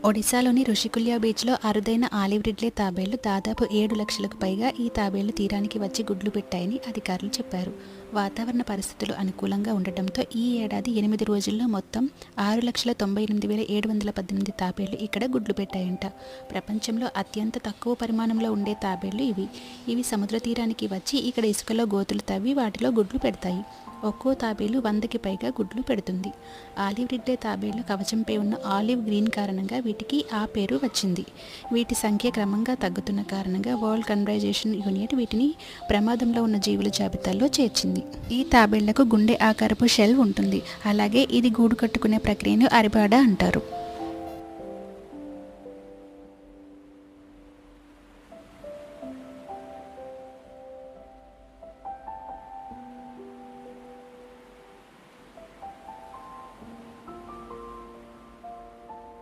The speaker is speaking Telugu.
ఒడిశాలోని రుషికుల్య బీచ్లో అరుదైన ఆలివ్ రిడ్లే తాబేళ్లు దాదాపు 7 లక్షలకు పైగా ఈ తాబేళ్లు తీరానికి వచ్చి గుడ్లు పెట్టాయని అధికారులు చెప్పారు. వాతావరణ పరిస్థితులు అనుకూలంగా ఉండటంతో ఈ ఏడాది 8 రోజుల్లో మొత్తం 6,98,718 తాబేళ్లు ఇక్కడ గుడ్లు పెట్టాయంట. ప్రపంచంలో అత్యంత తక్కువ పరిమాణంలో ఉండే తాబేళ్లు ఇవి సముద్ర తీరానికి వచ్చి ఇక్కడ ఇసుకలో గోతులు తవ్వి వాటిలో గుడ్లు పెడతాయి. ఒక్కో తాబేలు 100కి పైగా గుడ్లు పెడుతుంది. ఆలివ్ రిడ్లే తాబేళ్లు కవచంపై ఉన్న ఆలివ్ గ్రీన్ కారణంగా వీటికి ఆ పేరు వచ్చింది. వీటి సంఖ్య క్రమంగా తగ్గుతున్న కారణంగా వరల్డ్ కన్జర్వేషన్ యూనిట్ వీటిని ప్రమాదంలో ఉన్న జీవుల జాబితాలో చేర్చింది. ఈ తాబేళ్లకు గుండె ఆకారపు షెల్ ఉంటుంది. అలాగే ఇది గూడు కట్టుకునే ప్రక్రియను అరిబాడ అంటారు.